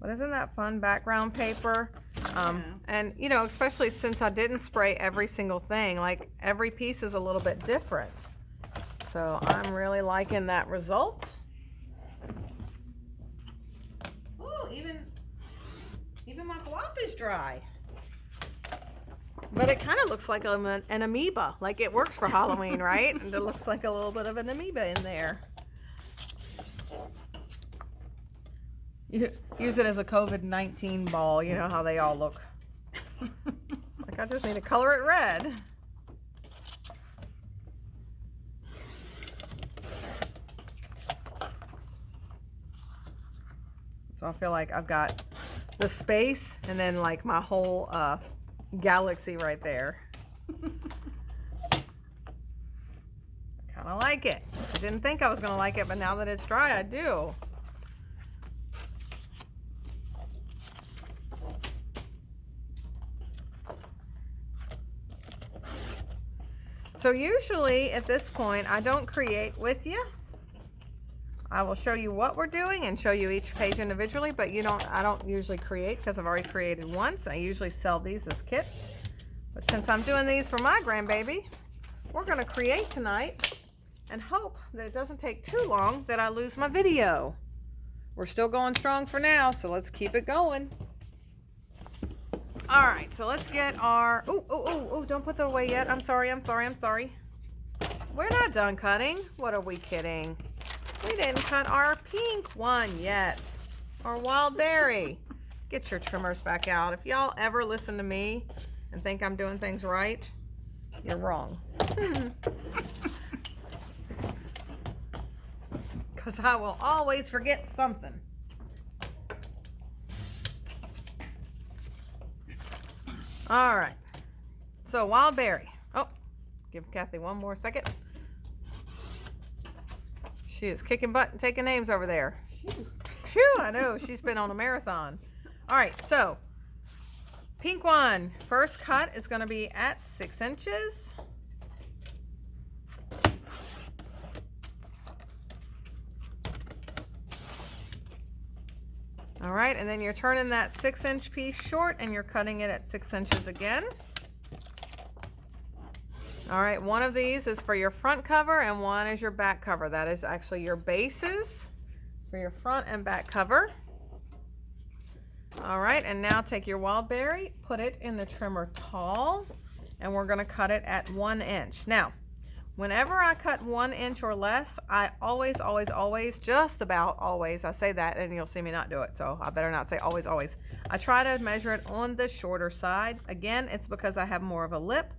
But isn't that fun background paper? And you know, especially since I didn't spray every single thing, like every piece is a little bit different. So I'm really liking that result. Oh, even my block is dry. But it kind of looks like an amoeba, like it works for Halloween, right? And it looks like a little bit of an amoeba in there. You use it as a COVID-19 ball, you know how they all look. Like I just need to color it red. So I feel like I've got the space and then like my whole galaxy right there. Kind of like it. I didn't think I was going to like it, but now that it's dry, I do. So usually at this point, I don't create with you. I will show you what we're doing and show you each page individually, but I don't usually create because I've already created once. I usually sell these as kits. But since I'm doing these for my grandbaby, we're going to create tonight and hope that it doesn't take too long that I lose my video. We're still going strong for now, so let's keep it going. All right, so let's get our, don't put that away yet. I'm sorry. We're not done cutting. What are we kidding? We didn't cut our pink one yet. Our wild berry. Get your trimmers back out. If y'all ever listen to me and think I'm doing things right, you're wrong. Because I will always forget something. All right. So wild berry. Oh, give Kathy one more second. She is kicking butt and taking names over there. Phew, I know. She's been on a marathon. All right, so pink one. First cut is going to be at 6 inches. All right, and then you're turning that 6-inch piece short and you're cutting it at 6 inches again. All right, one of these is for your front cover and one is your back cover. That is actually your bases for your front and back cover. All right, and now take your wild berry, put it in the trimmer tall, and we're gonna cut it at 1 inch. Now, whenever I cut 1 inch or less, I always, just about always, I say that and you'll see me not do it, so I better not say always. I try to measure it on the shorter side. Again, it's because I have more of a lip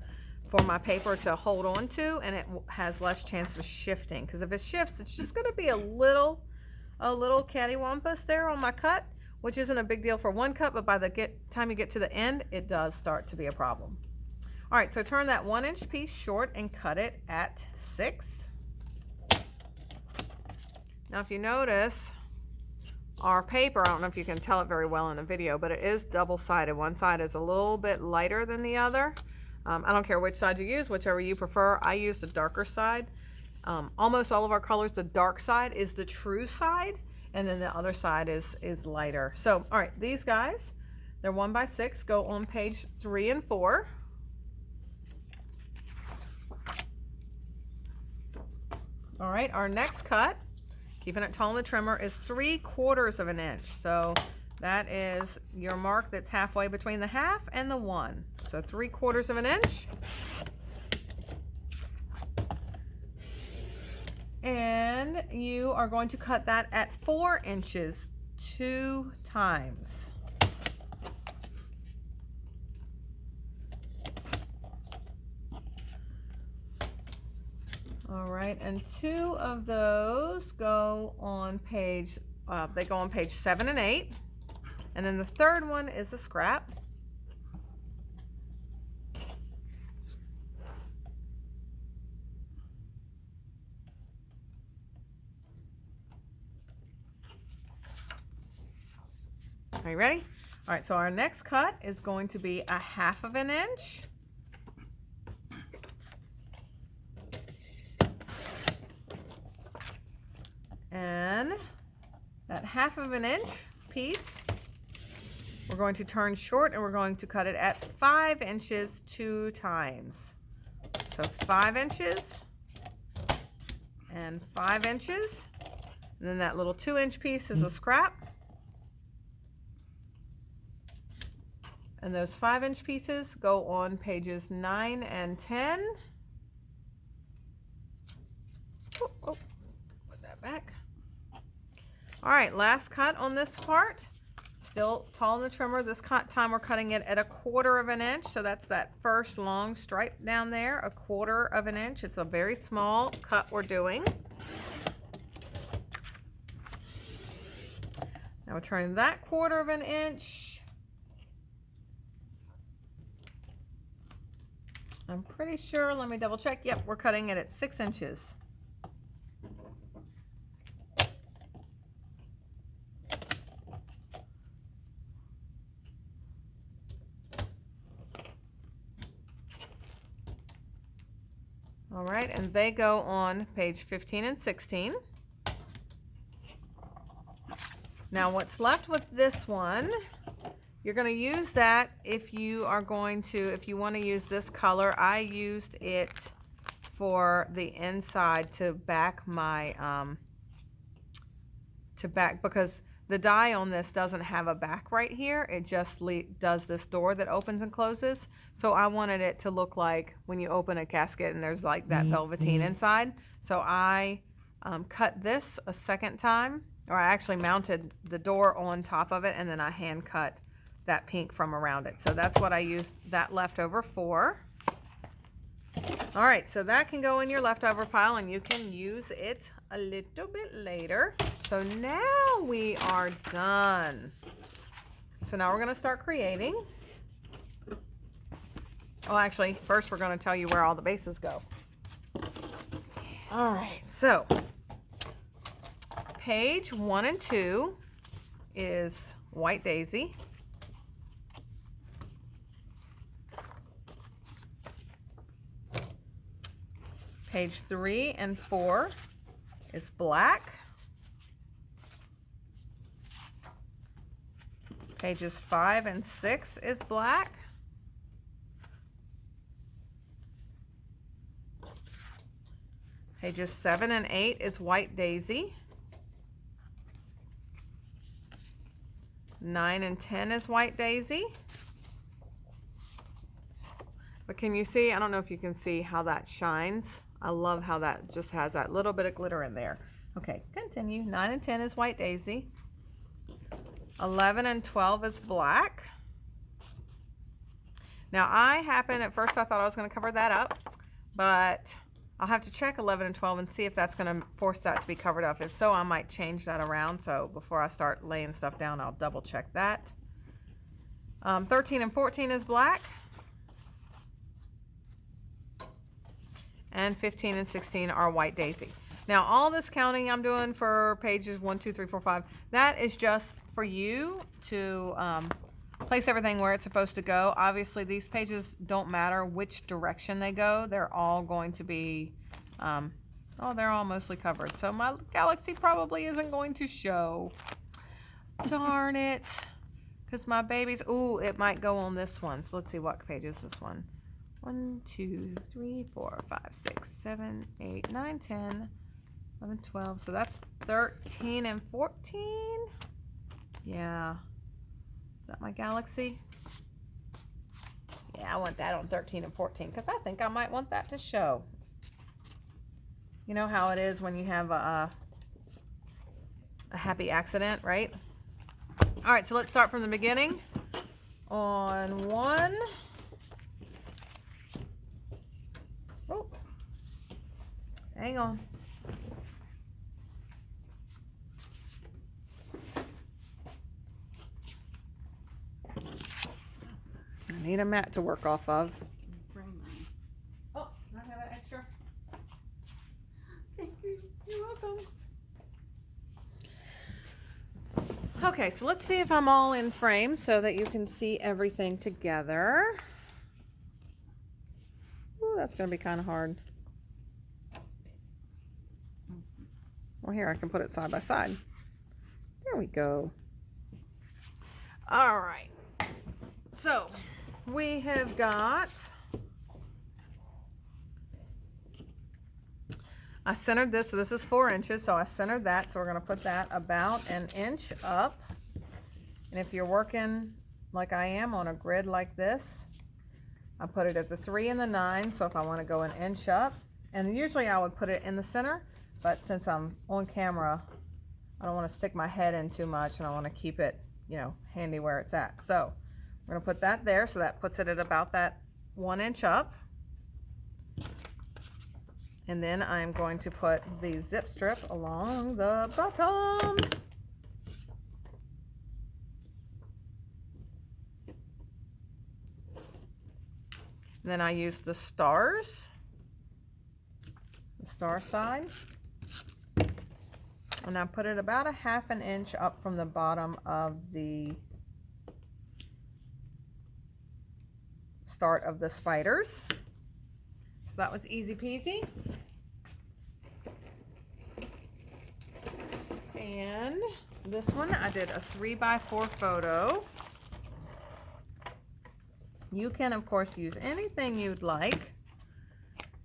for my paper to hold on to, and it has less chance of shifting, because if it shifts, it's just going to be a little cattywampus there on my cut, which isn't a big deal for one cut, but by the time you get to the end, it does start to be a problem. All right, so turn that 1-inch piece short and cut it at 6. Now, if you notice, our paper, I don't know if you can tell it very well in the video, but it is double-sided. One side is a little bit lighter than the other. I don't care which side you use, whichever you prefer. I use the darker side. Almost all of our colors, the dark side is the true side, and then the other side is lighter. So, all right, these guys, they're 1 by 6, go on page 3 and 4. All right, our next cut, keeping it tall in the trimmer, is 3/4 of an inch. So that is your mark that's halfway between the half and the 1. So 3/4 of an inch. And you are going to cut that at 4 inches 2 times. All right, and 2 of those go on page, they go on page 7 and 8. And then the third one is a scrap. Are you ready? All right, so our next cut is going to be 1/2 of an inch. And that 1/2 of an inch piece We're going to turn short and we're going to cut it at 5 inches 2 times. So 5 inches and 5 inches. And then that little 2-inch piece is a scrap. And those 5-inch pieces go on pages 9 and 10. Oh, put that back. All right, last cut on this part. Still tall in the trimmer. This time we're cutting it at 1/4 inch. So that's that first long stripe down there, 1/4 inch. It's a very small cut we're doing. Now we're turning that 1/4 inch. I'm pretty sure, let me double check. Yep, we're cutting it at 6 inches. All right, and they go on page 15 and 16. Now what's left with this one, you're going to use that if you want to use this color. I used it for the inside to back my, because the die on this doesn't have a back right here. It just does this door that opens and closes. So I wanted it to look like when you open a casket and there's like that velveteen inside. So I cut this a second time, or I actually mounted the door on top of it and then I hand cut that pink from around it. So that's what I used that leftover for. All right, so that can go in your leftover pile and you can use it a little bit later. So now we are done. So now we're going to start creating. Oh, actually, first we're going to tell you where all the bases go. All right, so page 1 and 2 is White Daisy. Page 3 and 4 is black. Pages 5 and 6 is black. Pages 7 and 8 is White Daisy. 9 and 10 is White Daisy. But can you see? I don't know if you can see how that shines. I love how that just has that little bit of glitter in there. Okay, continue. 9 and 10 is White Daisy. 11 and 12 is black. Now at first I thought I was going to cover that up, but I'll have to check 11 and 12 and see if that's going to force that to be covered up. If so, I might change that around. So before I start laying stuff down, I'll double check that. 13 and 14 is black. And 15 and 16 are White Daisy. Now all this counting I'm doing for pages 1, 2, 3, 4, 5, that is just for you to place everything where it's supposed to go. Obviously these pages don't matter which direction they go. They're all going to be, they're all mostly covered. So my galaxy probably isn't going to show. Darn it. Because my babies, it might go on this one. So let's see, what page is this one? 1, 2, 3, 4, 5, 6, 7, 8, 9, 10, 11, 12. So that's 13 and 14. Yeah. Is that my galaxy? Yeah, I want that on 13 and 14 because I think I might want that to show. You know how it is when you have a happy accident, right? All right, so let's start from the beginning. On 1. Oh, hang on. I need a mat to work off of. Oh, can I have an extra? Thank you. You're welcome. Okay, so let's see if I'm all in frame so that you can see everything together. Ooh, that's going to be kind of hard. Well, here, I can put it side by side. There we go. All right. we have got, I centered this, so this is 4 inches, so I centered that, so we're going to put that about 1 inch up. And if you're working like I am on a grid like this, I put it at the 3 and the 9, so if I want to go 1 inch up, and usually I would put it in the center, but since I'm on camera, I don't want to stick my head in too much, and I want to keep it, you know, handy where it's at. So we're going to put that there, so that puts it at about that 1 inch up. And then I'm going to put the zip strip along the bottom. And then I use the stars, the star side, and I put it about 1/2 inch up from the bottom of the start of the spiders. So that was easy peasy. And this one I did a 3x4 photo. You can of course use anything you'd like.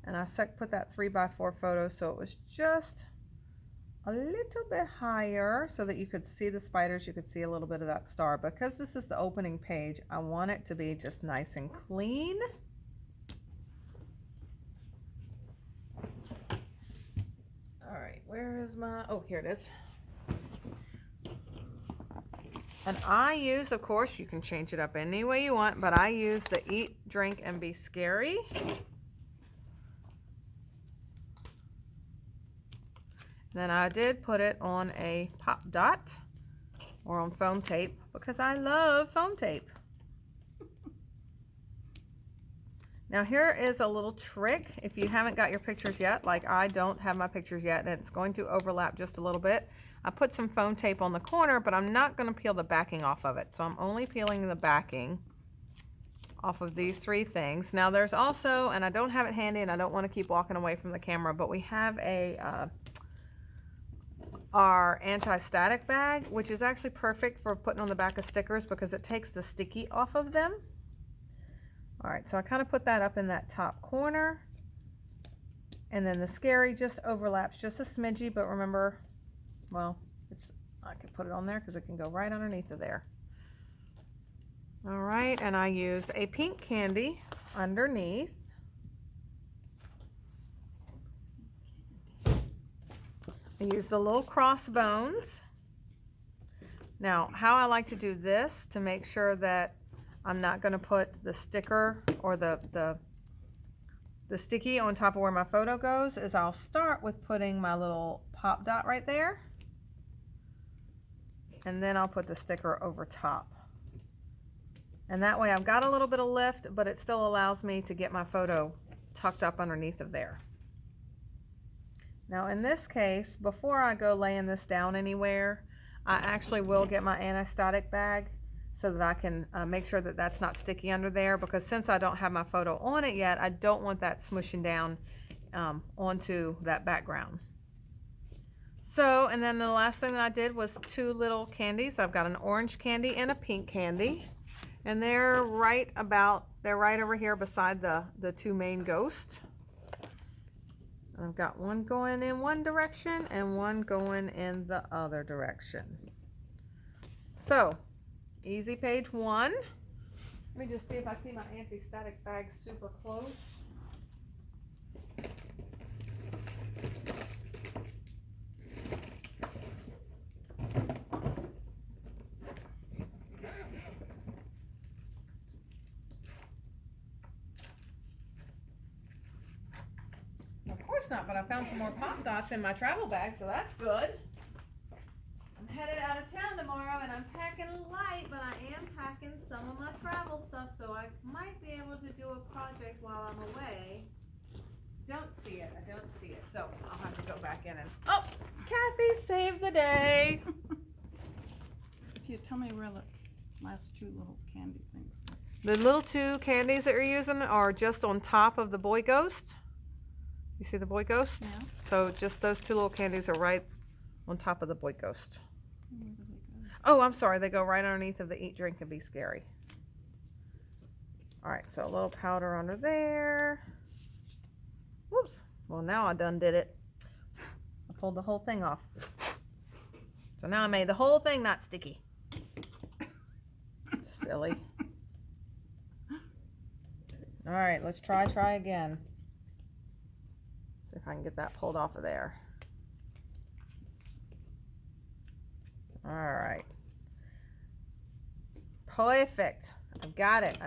And I put that 3x4 photo so it was just a little bit higher so that you could see the spiders, you could see a little bit of that star. Because this is the opening page, I want it to be just nice and clean. All right, where is my, oh, here it is. And I use, of course, you can change it up any way you want, but I use the Eat, Drink, and Be Scary. Then I did put it on a pop dot or on foam tape because I love foam tape. Now here is a little trick if you haven't got your pictures yet, like I don't have my pictures yet and it's going to overlap just a little bit. I put some foam tape on the corner, but I'm not going to peel the backing off of it. So I'm only peeling the backing off of these 3 things. Now there's also, and I don't have it handy and I don't want to keep walking away from the camera, but we have our anti-static bag, which is actually perfect for putting on the back of stickers because it takes the sticky off of them. All right, so I kind of put that up in that top corner. And then the scary just overlaps just a smidgy, but remember, well, I can put it on there because it can go right underneath of there. All right, and I used a pink candy underneath. I used the little crossbones. Now, how I like to do this to make sure that I'm not going to put the sticker or the sticky on top of where my photo goes is I'll start with putting my little pop dot right there. And then I'll put the sticker over top. And that way I've got a little bit of lift, but it still allows me to get my photo tucked up underneath of there. Now in this case, before I go laying this down anywhere, I actually will get my anti-static bag so that I can make sure that that's not sticky under there, because since I don't have my photo on it yet, I don't want that smushing down onto that background. So, and then the last thing that I did was 2 little candies. I've got an orange candy and a pink candy, and they're right over here beside the 2 main ghosts. I've got one going in one direction and one going in the other direction. So, easy page 1. Let me just see if I see my anti-static bag super close. Of course not, but I found some more pop dots in my travel bag, so that's good. I'm headed out of town tomorrow and I'm packing light, but I am packing some of my travel stuff, so I might be able to do a project while I'm away. Don't see it. I don't see it. So I'll have to go back in and, oh, Kathy saved the day. If you tell me where the last 2 little candy things are. The little 2 candies that you're using are just on top of the boy ghost. You see the boy ghost? Yeah. So just those 2 little candies are right on top of the boy ghost. Where do they go? Oh, I'm sorry. They go right underneath of the Eat, Drink, and Be Scary. All right, so a little powder under there. Whoops. Well, now I done did it. I pulled the whole thing off. So now I made the whole thing not sticky. Silly. All right, let's try again. See if I can get that pulled off of there. All right. Perfect. I've got it.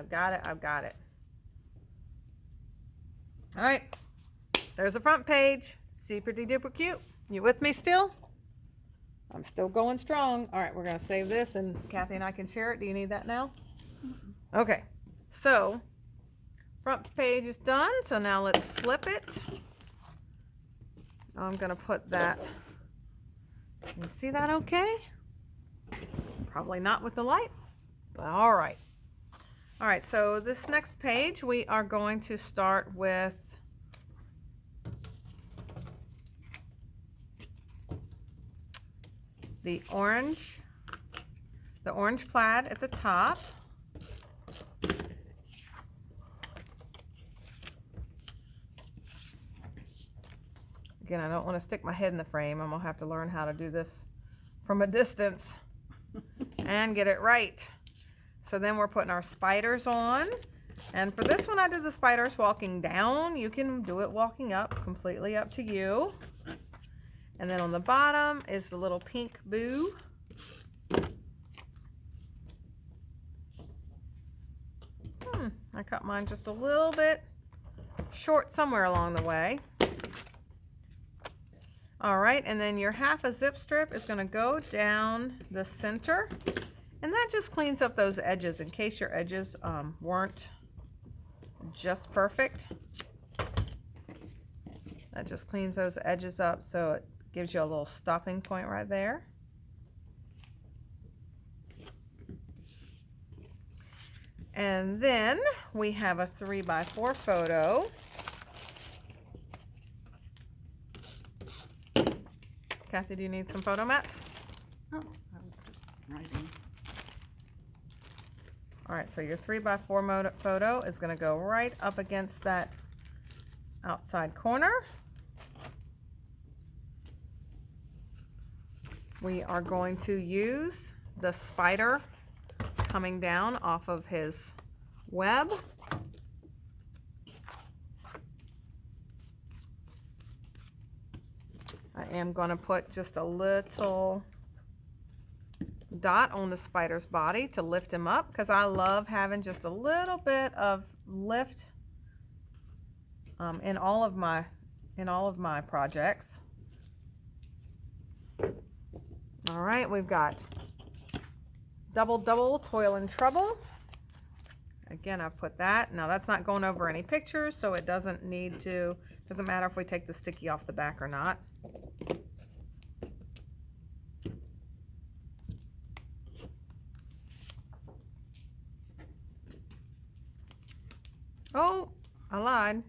All right. There's the front page. See, pretty duper cute. You with me still? I'm still going strong. All right, we're going to save this and Kathy and I can share it. Do you need that now? Okay. So, front page is done. So now let's flip it. I'm going to put that. You see that okay? Probably not with the light, but all right. All right, so this next page, we are going to start with the orange plaid at the top. Again, I don't want to stick my head in the frame. I'm going to have to learn how to do this from a distance and get it right. So then we're putting our spiders on. And for this one, I did the spiders walking down. You can do it walking up, completely up to you. And then on the bottom is the little pink boo. I cut mine just a little bit short somewhere along the way. All right, and then your half a zip strip is going to go down the center, and that just cleans up those edges in case your edges weren't just perfect. That just cleans those edges up, so it gives you a little stopping point right there. And then we have a 3x4 photo. Kathy, do you need some photo mats? Oh, I was just writing. All right, so your 3x4 photo is going to go right up against that outside corner. We are going to use the spider coming down off of his web. I am going to put just a little dot on the spider's body to lift him up, because I love having just a little bit of lift in all of my projects. All right, we've got double toil and trouble. Again, I've put that. Now that's not going over any pictures, so it doesn't matter if we take the sticky off the back or not. Oh, I lied.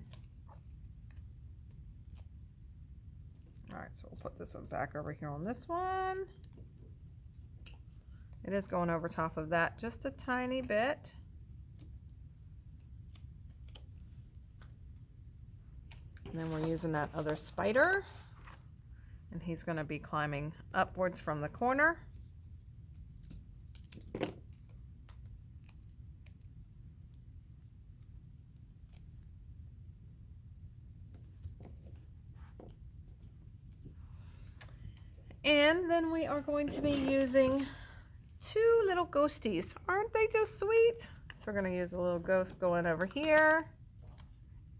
All right, so we'll put this one back over here on this one. It is going over top of that just a tiny bit. And then we're using that other spider, and he's going to be climbing upwards from the corner. And then we are going to be using two little ghosties. Aren't they just sweet? So we're going to use a little ghost going over here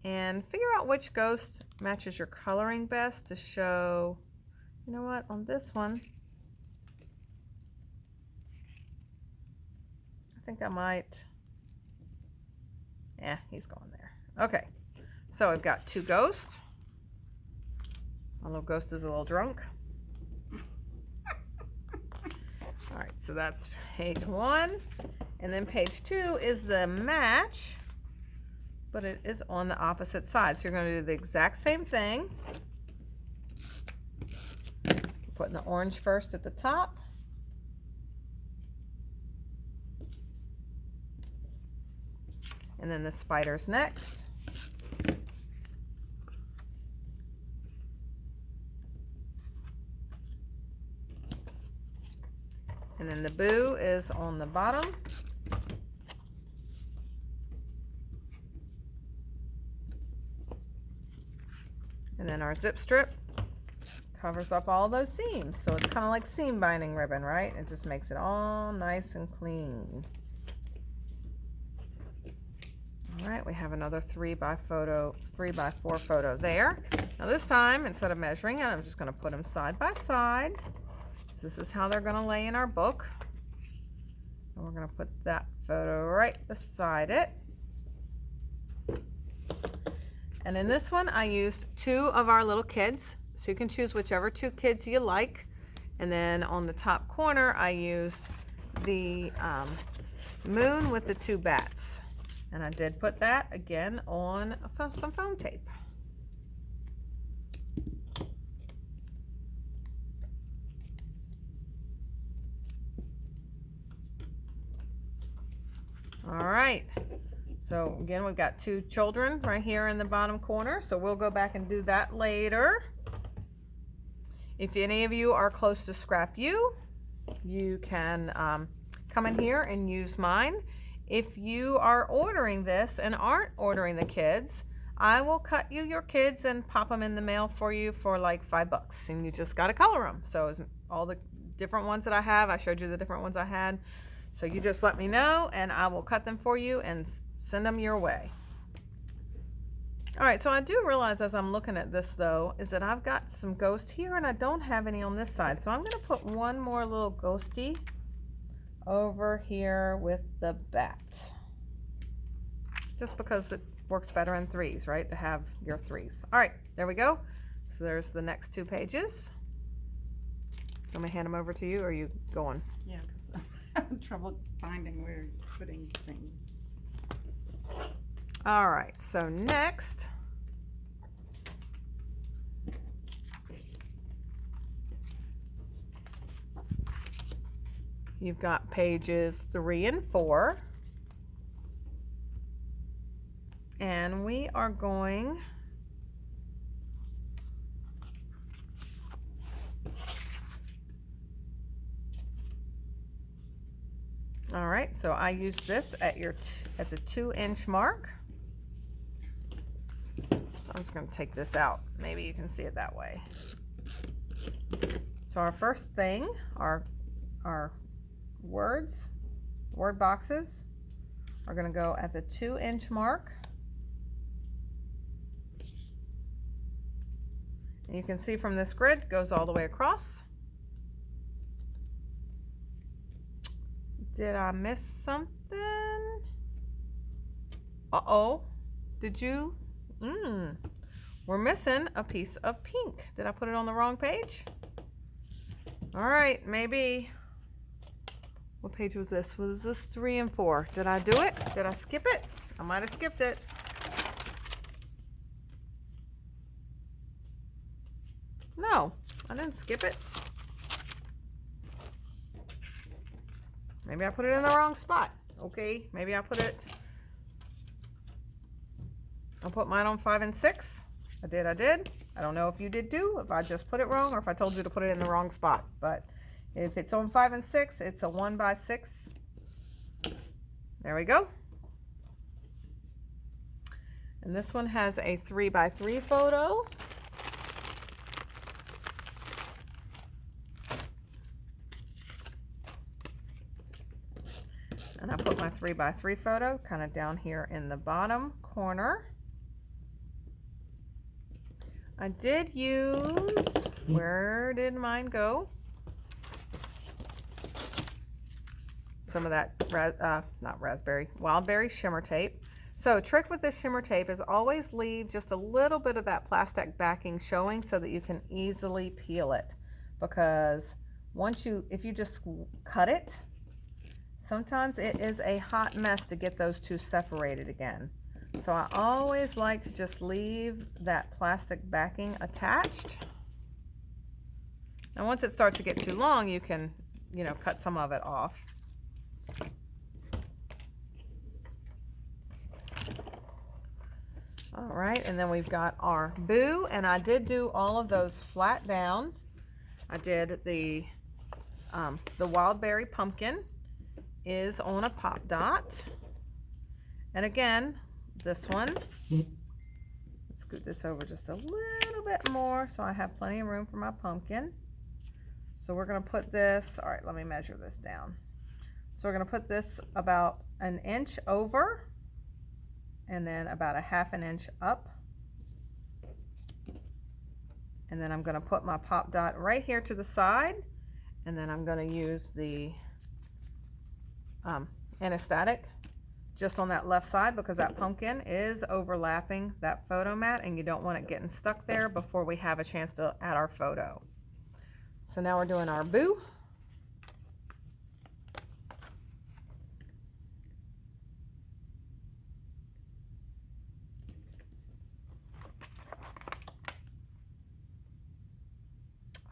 and figure out which ghost matches your coloring best to show, you know what, on this one, I think I might, yeah, he's going there. Okay, so I've got two ghosts. My little ghost is a little drunk. All right, so that's page 1. And then page 2 is the match, but it is on the opposite side. So you're going to do the exact same thing. Putting the orange first at the top. And then the spider's next. And then the boo is on the bottom. And then our zip strip covers up all those seams. So it's kind of like seam binding ribbon, right? It just makes it all nice and clean. All right, we have another 3x4 photo there. Now this time, instead of measuring it, I'm just going to put them side by side. This is how they're going to lay in our book. And we're going to put that photo right beside it. And in this one, I used 2 of our little kids. So you can choose whichever 2 kids you like. And then on the top corner, I used the moon with the 2 bats. And I did put that again on some foam tape. All right, so again, we've got 2 children right here in the bottom corner, so we'll go back and do that later. If any of you are close to Scrap U, you can come in here and use mine. If you are ordering this and aren't ordering the kids, I will cut you your kids and pop them in the mail for you for like $5, and you just got to color them. So all the different ones that I have, I showed you the different ones I had. So you just let me know and I will cut them for you and send them your way. All right, so I do realize as I'm looking at this though, is that I've got some ghosts here and I don't have any on this side. So I'm gonna put one more little ghosty over here with the bat. Just because it works better in 3s, right? To have your 3s. All right, there we go. So there's the next 2 pages. I'm gonna hand them over to you, or are you going? Yeah, because I'm having trouble finding where you're putting things. All right, so next, you've got pages 3 and 4. And we are going all right, so I use this at the 2-inch mark. I'm just going to take this out. Maybe you can see it that way. So our first thing, our word boxes are going to go at the 2-inch mark. And you can see from this grid, it goes all the way across. Did I miss something? Uh-oh. Did you? We're missing a piece of pink. Did I put it on the wrong page? All right, maybe. What page was this? Was this 3 and 4? Did I do it? Did I skip it? I might have skipped it. No, I didn't skip it. Maybe I put it in the wrong spot. Okay, maybe I put it. I'll put mine on 5 and 6. I did. I don't know if you did too, if I just put it wrong or if I told you to put it in the wrong spot. But if it's on 5 and 6, it's a 1x6. There we go. And this one has a 3x3 photo. And I put my 3x3 photo kind of down here in the bottom corner. I did use, where did mine go? Some of that, wildberry shimmer tape. So trick with this shimmer tape is always leave just a little bit of that plastic backing showing so that you can easily peel it. Because if you just cut it, sometimes it is a hot mess to get those two separated again. So I always like to just leave that plastic backing attached. And once it starts to get too long, you can, cut some of it off. All right, and then we've got our boo, and I did do all of those flat down. I did the wild berry pumpkin is on a pop dot. And again, this one, let's scoot this over just a little bit more so I have plenty of room for my pumpkin. So we're gonna put this, all right, let me measure this down. So we're gonna put this about an inch over and then about a half an inch up. And then I'm gonna put my pop dot right here to the side, and then I'm gonna use the anesthetic just on that left side because that pumpkin is overlapping that photo mat and you don't want it getting stuck there before we have a chance to add our photo. So now we're doing our boo.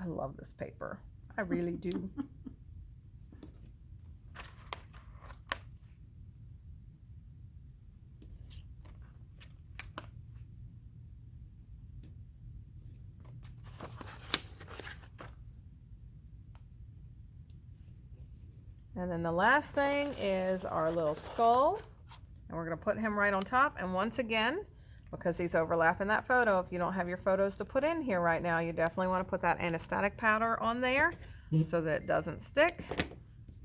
I love this paper. I really do. And then the last thing is our little skull. And we're going to put him right on top. And once again, because he's overlapping that photo, if you don't have your photos to put in here right now, you definitely want to put that anesthetic powder on there so that it doesn't stick.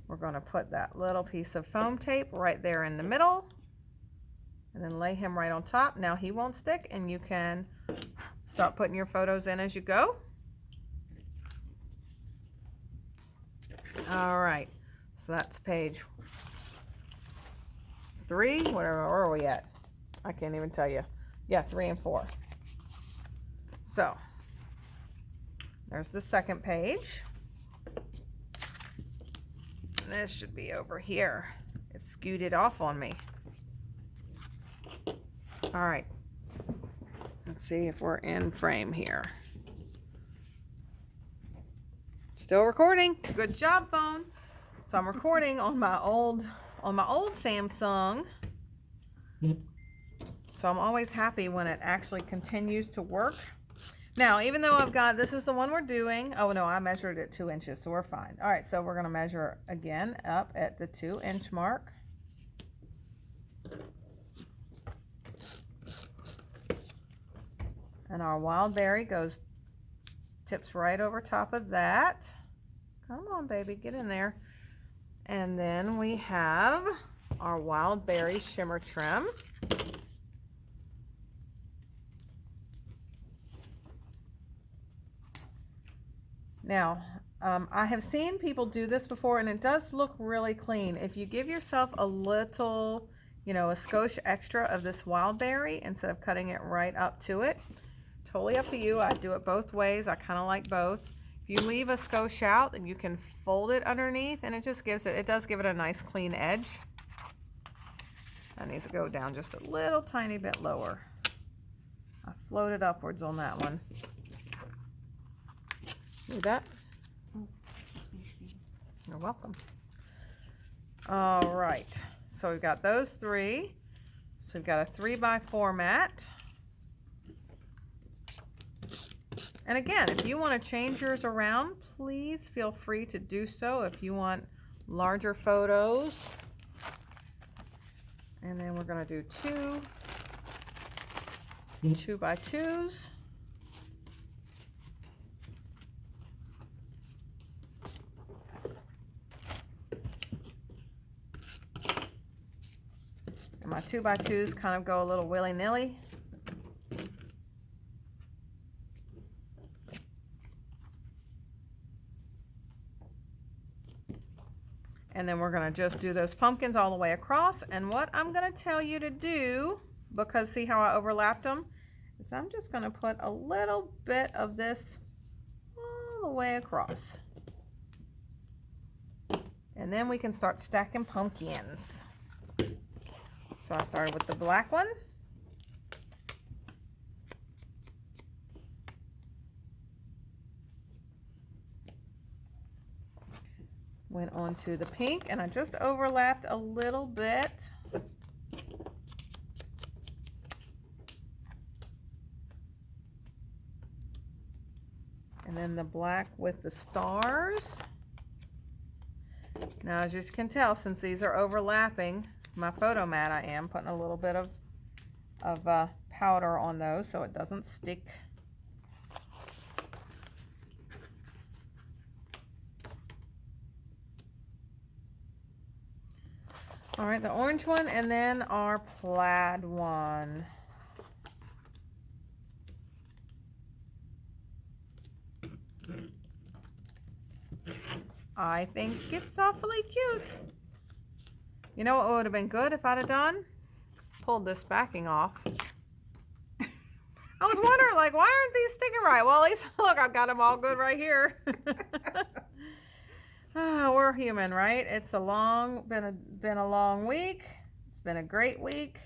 We're going to put that little piece of foam tape right there in the middle and then lay him right on top. Now he won't stick and you can start putting your photos in as you go. All right, so that's page 3, where are we at? I can't even tell you. Yeah, 3 and 4. So there's the second page. And this should be over here. It scooted off on me. All right. Let's see if we're in frame here. Still recording. Good job, phone. So I'm recording on my old Samsung. So I'm always happy when it actually continues to work. Now, even though I've got, this is the one we're doing. Oh no, I measured it 2 inches, so we're fine. All right, so we're gonna measure again up at the 2-inch mark. And our wild berry tips right over top of that. Come on, baby, get in there. And then we have our wild berry shimmer trim. Now, I have seen people do this before and it does look really clean. If you give yourself a little, a skosh extra of this wild berry instead of cutting it right up to it, totally up to you. I do it both ways. I kind of like both. If you leave a skosh out, then you can fold it underneath and it just does give it a nice clean edge. That needs to go down just a little tiny bit lower. I floated upwards on that one. See that? You're welcome. All right, so we've got those 3. So we've got a 3x4 mat. And again, if you want to change yours around, please feel free to do so if you want larger photos. And then we're going to do 2 2x2s. And my 2x2s kind of go a little willy-nilly. And then we're going to just do those pumpkins all the way across. And what I'm going to tell you to do, because see how I overlapped them, is I'm just going to put a little bit of this all the way across. And then we can start stacking pumpkins. So I started with the black one. Went on to the pink and I just overlapped a little bit. And then the black with the stars. Now, as you can tell, since these are overlapping my photo mat, I am putting a little bit of powder on those so it doesn't stick. All right, the orange one, and then our plaid one. I think it's awfully cute. You know what would have been good if I'd have done? Pulled this backing off. I was wondering, like, why aren't these sticking right? Well, at least, look, I've got them all good right here. We're human, right? It's been a long week. It's been a great week.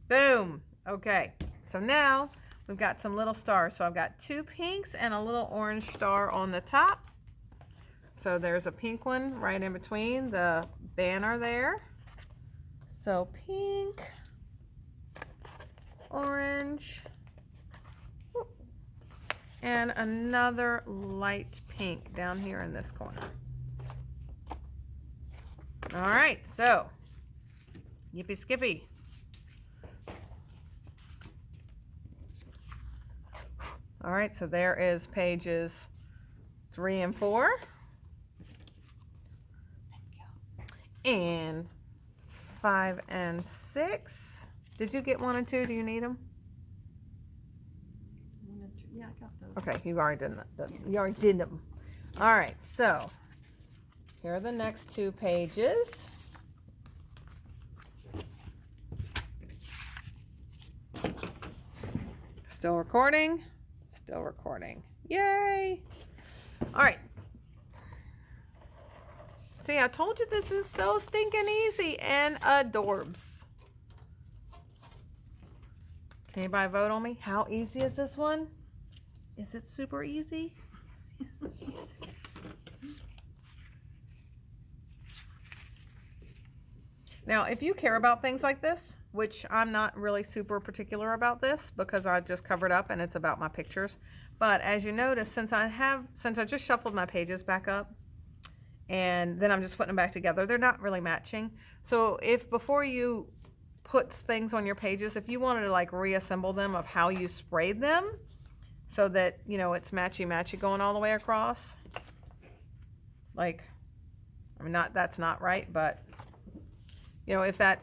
Boom. Okay, so now we've got some little stars. So I've got 2 pinks and a little orange star on the top. So there's a pink one right in between the banner there. So pink, orange, and another light pink down here in this corner. All right, so yippee skippy. All right, so there is pages 3 and 4. And 5 and 6. Did you get 1 and 2? Do you need them? Yeah, I got those. Okay, you already did them. You already did them. All right, so here are the next 2 pages. Still recording. Still recording. Yay! All right. See, I told you this is so stinking easy and adorbs. Can anybody vote on me? How easy is this one? Is it super easy? Yes, it is. Now, if you care about things like this, which I'm not really super particular about this because I just covered up and it's about my pictures. But as you notice, since I just shuffled my pages back up, and then I'm just putting them back together, they're not really matching. So if before you put things on your pages, if you wanted to like reassemble them of how you sprayed them so that, you know, it's matchy going all the way across, like, I mean, that's not right, but you know, if